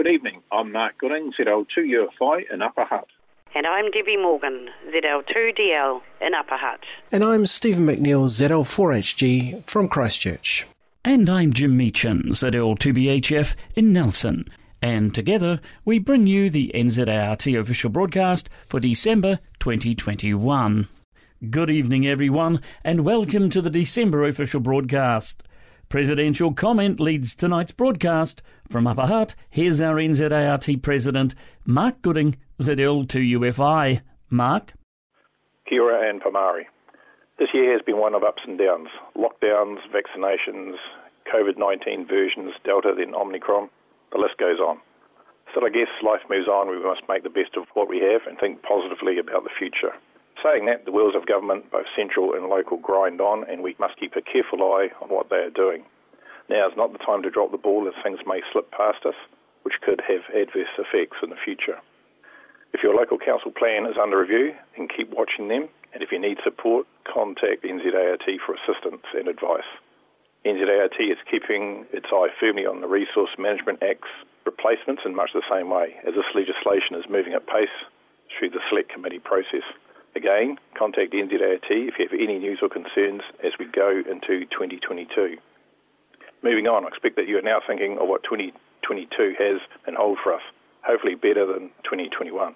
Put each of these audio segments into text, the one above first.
Good evening. I'm Mark Gooding, ZL2UFI in Upper Hutt. And I'm Debbie Morgan, ZL2DL in Upper Hutt. And I'm Stephen McNeill, ZL4HG from Christchurch. And I'm Jim Meachin, ZL2BHF in Nelson. And together we bring you the NZART official broadcast for December 2021. Good evening everyone, and welcome to the December official broadcast. Presidential comment leads tonight's broadcast. From Upper Hutt, here's our NZART President, Mark Gooding, ZL2UFI. Mark? Kia ora and Pamari. This year has been one of ups and downs. Lockdowns, vaccinations, COVID-19 versions, Delta, then Omicron. The list goes on. Still, I guess life moves on. We must make the best of what we have and think positively about the future. Saying that, the wheels of government, both central and local, grind on, and we must keep a careful eye on what they are doing. Now is not the time to drop the ball, as things may slip past us, which could have adverse effects in the future. If your local council plan is under review, then keep watching them, and if you need support, contact NZART for assistance and advice. NZART is keeping its eye firmly on the Resource Management Act's replacements in much the same way, as this legislation is moving at pace through the Select Committee process. Again, contact NZART if you have any news or concerns as we go into 2022. Moving on, I expect that you are now thinking of what 2022 has in hold for us, hopefully better than 2021.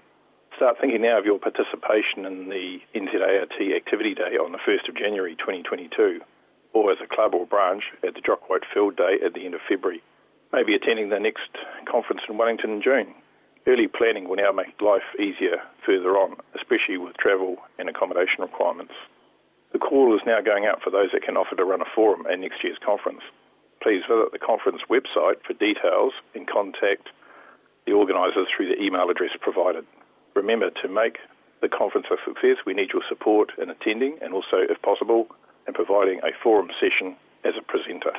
Start thinking now of your participation in the NZART Activity Day on the 1st of January 2022, or as a club or branch at the Jock White Field Day at the end of February. Maybe attending the next conference in Wellington in June. Early planning will now make life easier further on, especially with travel and accommodation requirements. The call is now going out for those that can offer to run a forum at next year's conference. Please visit the conference website for details and contact the organisers through the email address provided. Remember, to make the conference a success, we need your support in attending and also, if possible, in providing a forum session as a presenter.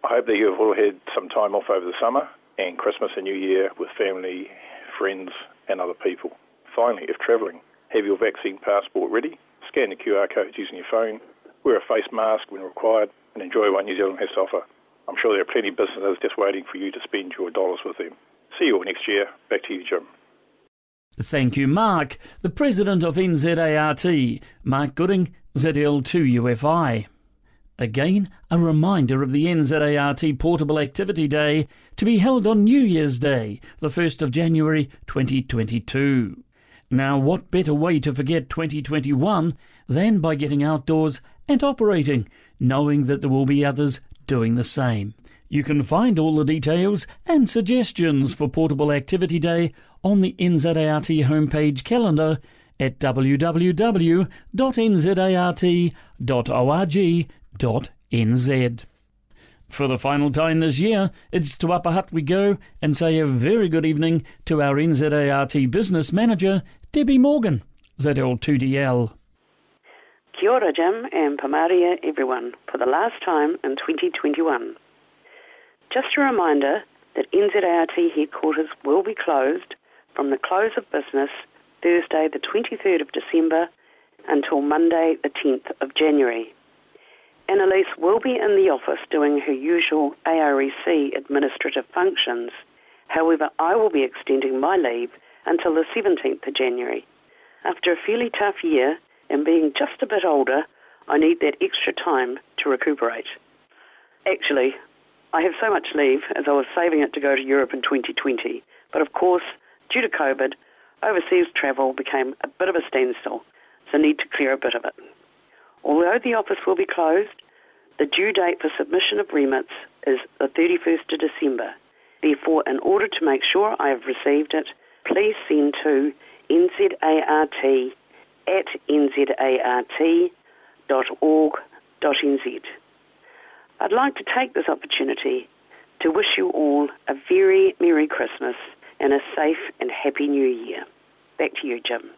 I hope that you have all had some time off over the summer and Christmas and New Year with family, friends and other people. Finally, if travelling, have your vaccine passport ready, scan the QR codes using your phone, wear a face mask when required, and enjoy what New Zealand has to offer. I'm sure there are plenty of businesses just waiting for you to spend your dollars with them. See you all next year. Back to you, Jim. Thank you, Mark. The President of NZART, Mark Gooding, ZL2UFI. Again, a reminder of the NZART Portable Activity Day to be held on New Year's Day, the 1st of January 2022. Now, what better way to forget 2021 than by getting outdoors and operating, knowing that there will be others doing the same. You can find all the details and suggestions for Portable Activity Day on the NZART homepage calendar at www.nzart.org.nz. For the final time this year, it's to Upper Hutt we go and say a very good evening to our NZART Business Manager, Debbie Morgan, ZL2DL. Kia ora, Jim, and Pamaria, everyone, for the last time in 2021. Just a reminder that NZART headquarters will be closed from the close of business Thursday the 23rd of December until Monday the 10th of January. Annalise will be in the office doing her usual AREC administrative functions. However, I will be extending my leave until the 17th of January. After a fairly tough year and being just a bit older, I need that extra time to recuperate. Actually, I have so much leave as I was saving it to go to Europe in 2020, but of course, due to COVID, overseas travel became a bit of a standstill, so need to clear a bit of it. Although the office will be closed, the due date for submission of remits is the 31st of December. Therefore, in order to make sure I have received it, please send to nzart@nzart.org.nz. I'd like to take this opportunity to wish you all a very Merry Christmas and a safe and Happy New Year. Back to you, Jim.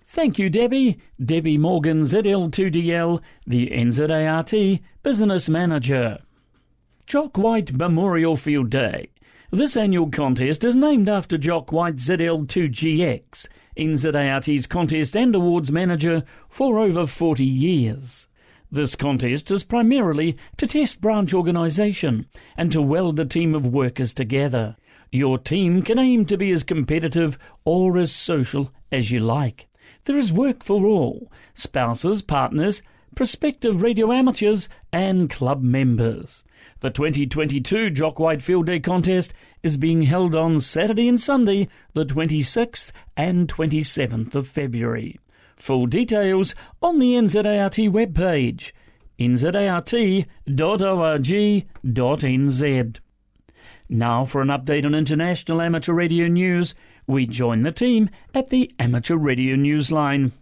Thank you, Debbie. Debbie Morgan, ZL2DL, the NZART Business Manager. Jock White Memorial Field Day. This annual contest is named after Jock White ZL2GX, NZART's contest and awards manager for over 40 years. This contest is primarily to test branch organisation and to weld a team of workers together. Your team can aim to be as competitive or as social as you like. There is work for all: spouses, partners, prospective radio amateurs and club members. The 2022 Jock White Field Day contest is being held on Saturday and Sunday, the 26th and 27th of February. Full details on the NZART webpage, nzart.org.nz. Now for an update on international amateur radio news, we join the team at the Amateur Radio Newsline.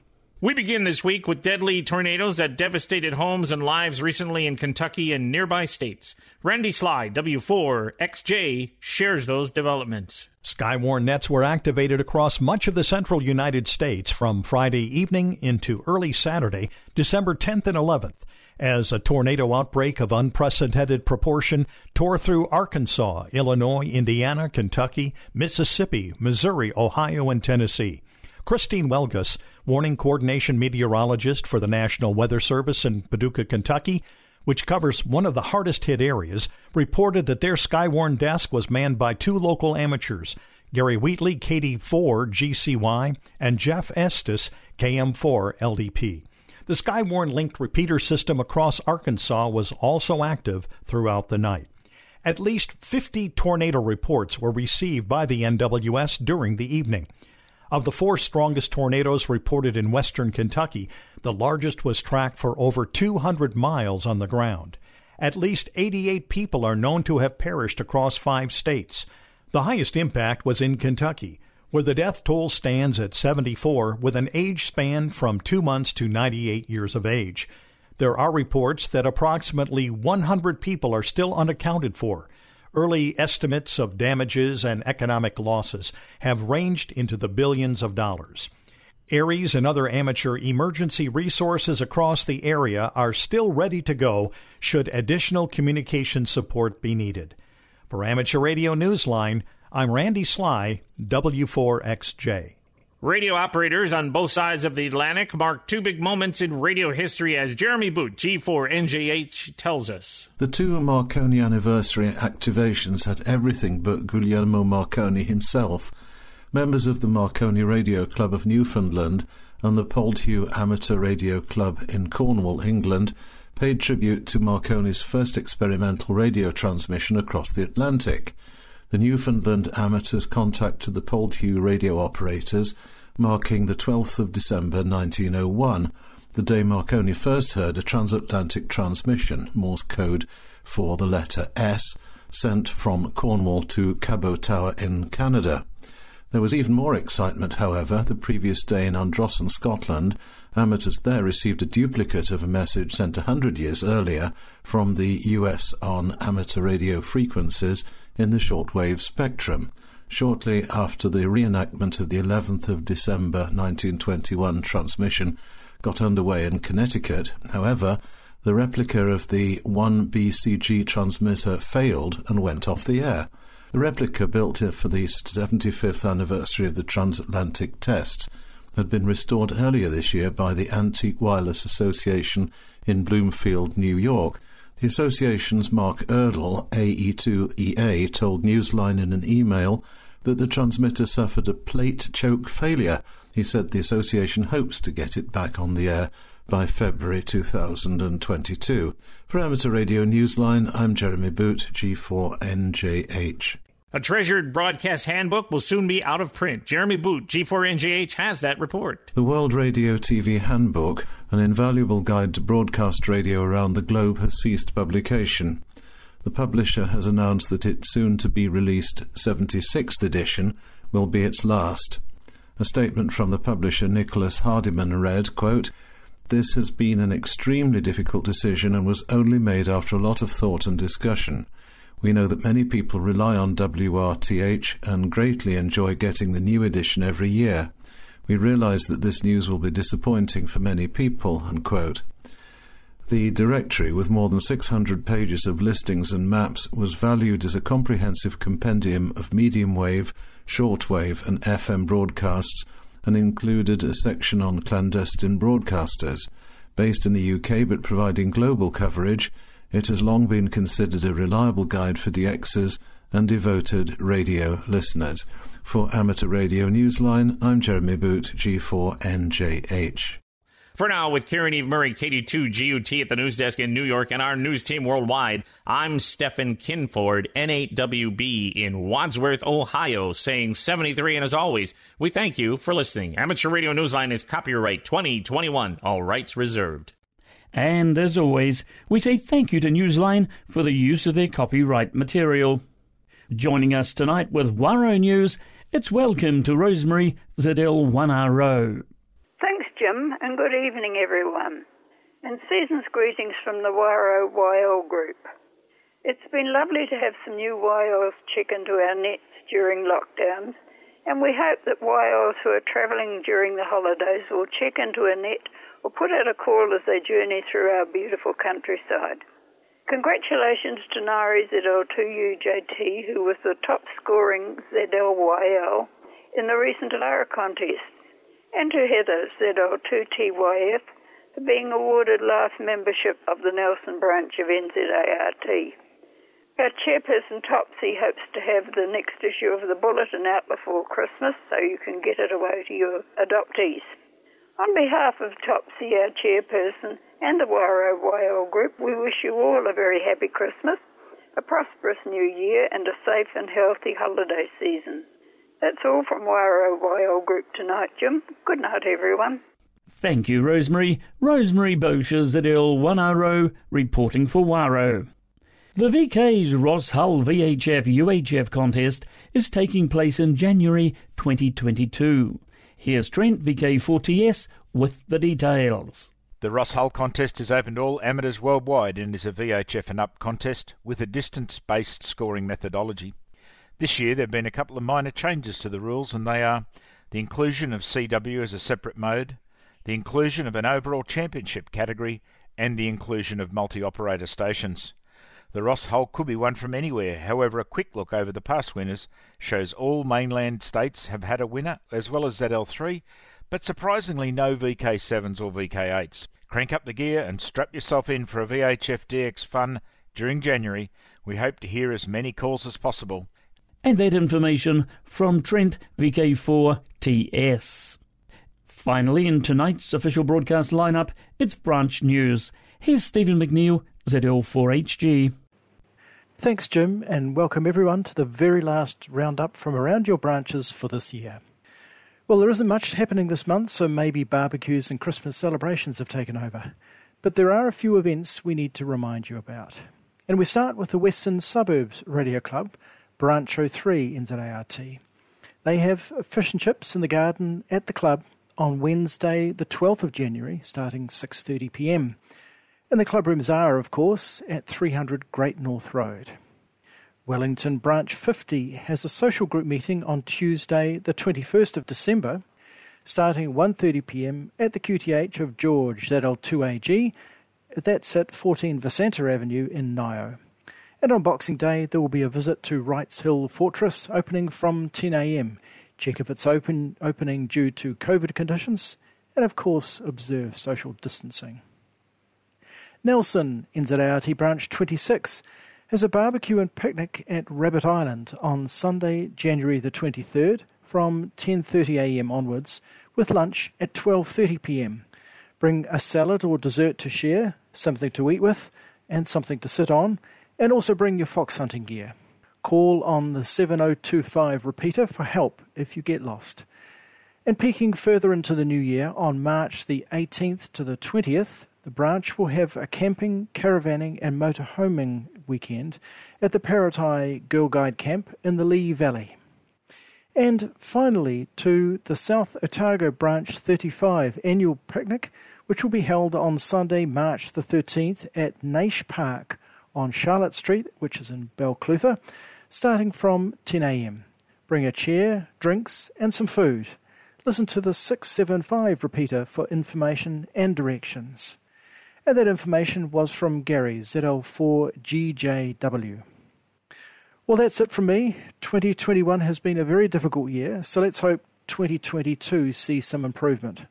We begin this week with deadly tornadoes that devastated homes and lives recently in Kentucky and nearby states. Randy Sly, W4XJ, shares those developments. Skywarn nets were activated across much of the central United States from Friday evening into early Saturday, December 10th and 11th, as a tornado outbreak of unprecedented proportion tore through Arkansas, Illinois, Indiana, Kentucky, Mississippi, Missouri, Ohio, and Tennessee. Christine Welgus, warning coordination meteorologist for the National Weather Service in Paducah, Kentucky, which covers one of the hardest-hit areas, reported that their Skywarn desk was manned by two local amateurs, Gary Wheatley, KD4 GCY, and Jeff Estes, KM4 LDP. The Skywarn-linked repeater system across Arkansas was also active throughout the night. At least 50 tornado reports were received by the NWS during the evening. Of the four strongest tornadoes reported in western Kentucky, the largest was tracked for over 200 miles on the ground. At least 88 people are known to have perished across 5 states. The highest impact was in Kentucky, where the death toll stands at 74, with an age span from 2 months to 98 years of age. There are reports that approximately 100 people are still unaccounted for. Early estimates of damages and economic losses have ranged into the billions of dollars. ARES and other amateur emergency resources across the area are still ready to go should additional communication support be needed. For Amateur Radio Newsline, I'm Randy Sly, W4XJ. Radio operators on both sides of the Atlantic mark two big moments in radio history, as Jeremy Boot, G4NJH, tells us. The two Marconi anniversary activations had everything but Guglielmo Marconi himself. Members of the Marconi Radio Club of Newfoundland and the Poldhu Amateur Radio Club in Cornwall, England, paid tribute to Marconi's first experimental radio transmission across the Atlantic. The Newfoundland amateurs contacted the Poldhu radio operators, marking the 12th of December 1901, the day Marconi first heard a transatlantic transmission, Morse code for the letter S, sent from Cornwall to Cabot Tower in Canada. There was even more excitement, however. The previous day in Androssan, Scotland, amateurs there received a duplicate of a message sent 100 years earlier from the US on amateur radio frequencies in the shortwave spectrum. Shortly after the reenactment of the 11th of December 1921 transmission got underway in Connecticut, however, the replica of the 1BCG transmitter failed and went off the air. The replica, built for the 75th anniversary of the transatlantic tests, had been restored earlier this year by the Antique Wireless Association in Bloomfield, New York. The association's Mark Erdl, AE2EA, told Newsline in an email that the transmitter suffered a plate choke failure. He said the association hopes to get it back on the air by February 2022. For Amateur Radio Newsline, I'm Jeremy Boot, G4NJH. A treasured broadcast handbook will soon be out of print. Jeremy Boot, G4NJH, has that report. The World Radio TV Handbook, an invaluable guide to broadcast radio around the globe, has ceased publication. The publisher has announced that its soon-to-be-released 76th edition will be its last. A statement from the publisher, Nicholas Hardiman, read, quote, "This has been an extremely difficult decision and was only made after a lot of thought and discussion. We know that many people rely on WRTH and greatly enjoy getting the new edition every year. We realise that this news will be disappointing for many people," unquote. The directory, with more than 600 pages of listings and maps, was valued as a comprehensive compendium of medium wave, shortwave and FM broadcasts, and included a section on clandestine broadcasters. Based in the UK but providing global coverage, it has long been considered a reliable guide for DXers and devoted radio listeners. For Amateur Radio Newsline, I'm Jeremy Boot, G4NJH. For now, with Karen Eve Murray, KD2 GUT at the news desk in New York, and our news team worldwide, I'm Stephen Kinford, N8WB in Wadsworth, Ohio, saying 73, and as always, we thank you for listening. Amateur Radio Newsline is copyright 2021, all rights reserved. And as always, we say thank you to Newsline for the use of their copyright material. Joining us tonight with WARO News, it's welcome to Rosemary, ZL1RO. Thanks, Jim, and good evening, everyone. And season's greetings from the WARO YL group. It's been lovely to have some new YLs check into our nets during lockdowns, and we hope that YLs who are travelling during the holidays will check into a net or put out a call as they journey through our beautiful countryside. Congratulations to Nari ZL2UJT, who was the top scoring ZLYL in the recent Lara contest, and to Heather ZL2TYF for being awarded last membership of the Nelson branch of NZART. Our chairperson Topsy hopes to have the next issue of the Bulletin out before Christmas so you can get it away to your adoptees. On behalf of Topsy, our chairperson, and the WARO YL group, we wish you all a very happy Christmas, a prosperous new year, and a safe and healthy holiday season. That's all from WARO YL group tonight, Jim. Good night, everyone. Thank you, Rosemary. Rosemary Boshier, ZL1RO, reporting for WARO. The VK's Roshull VHF UHF contest is taking place in January 2022. Here's Trent, VK4TS, with the details. The Roshull contest is open to all amateurs worldwide and is a VHF and up contest with a distance-based scoring methodology. This year there have been a couple of minor changes to the rules, and they are the inclusion of CW as a separate mode, the inclusion of an overall championship category, and the inclusion of multi-operator stations. The Roshull could be won from anywhere, however a quick look over the past winners shows all mainland states have had a winner, as well as ZL3, but surprisingly no VK7s or VK8s. Crank up the gear and strap yourself in for a VHF DX fun during January. We hope to hear as many calls as possible. And that information from Trent, VK4TS. Finally, in tonight's official broadcast lineup, it's branch news. Here's Stephen McNeill, ZL4HG. Thanks, Jim, and welcome everyone to the very last roundup from around your branches for this year. Well, there isn't much happening this month, so maybe barbecues and Christmas celebrations have taken over. But there are a few events we need to remind you about. And we start with the Western Suburbs Radio Club, Branch 03 NZART. They have fish and chips in the garden at the club on Wednesday, the 12th of January, starting 6:30 p.m. And the club rooms are, of course, at 300 Great North Road. Wellington Branch 50 has a social group meeting on Tuesday, the 21st of December, starting at 1:30 p.m. at the QTH of George ZL2AG. That's at 14 Vicenta Avenue in Nio. And on Boxing Day, there will be a visit to Wrights Hill Fortress, opening from 10 a.m. Check if it's opening due to COVID conditions, and of course, observe social distancing. Nelson, NZART Branch 26, has a barbecue and picnic at Rabbit Island on Sunday, January the 23rd from 10:30 a.m. onwards, with lunch at 12:30 p.m. Bring a salad or dessert to share, something to eat with, and something to sit on, and also bring your fox hunting gear. Call on the 7025 repeater for help if you get lost. And peeking further into the new year, on March the 18th to the 20th, the branch will have a camping, caravanning and motorhoming weekend at the Paratai Girl Guide Camp in the Lee Valley. And finally, to the South Otago Branch 35 annual picnic, which will be held on Sunday, March the 13th at Naish Park on Charlotte Street, which is in Balclutha, starting from 10 a.m. Bring a chair, drinks and some food. Listen to the 675 repeater for information and directions. And that information was from Gary, ZL4GJW. Well, that's it from me. 2021 has been a very difficult year, so let's hope 2022 sees some improvement.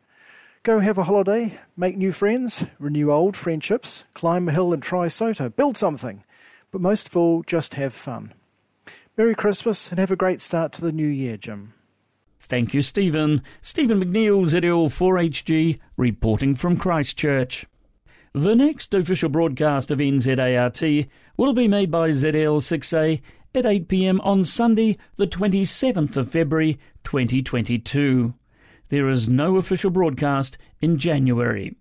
Go have a holiday, make new friends, renew old friendships, climb a hill and try SOTA, build something, but most of all, just have fun. Merry Christmas and have a great start to the new year, Jim. Thank you, Stephen. Stephen McNeill, ZL4HG, reporting from Christchurch. The next official broadcast of NZART will be made by ZL6A at 8 p.m. on Sunday, the 27th of February 2022. There is no official broadcast in January.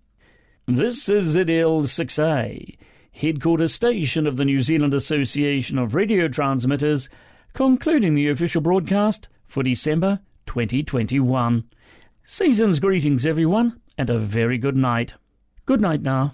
This is ZL6A, headquarters station of the New Zealand Association of Radio Transmitters, concluding the official broadcast for December 2021. Season's greetings, everyone, and a very good night. Good night now.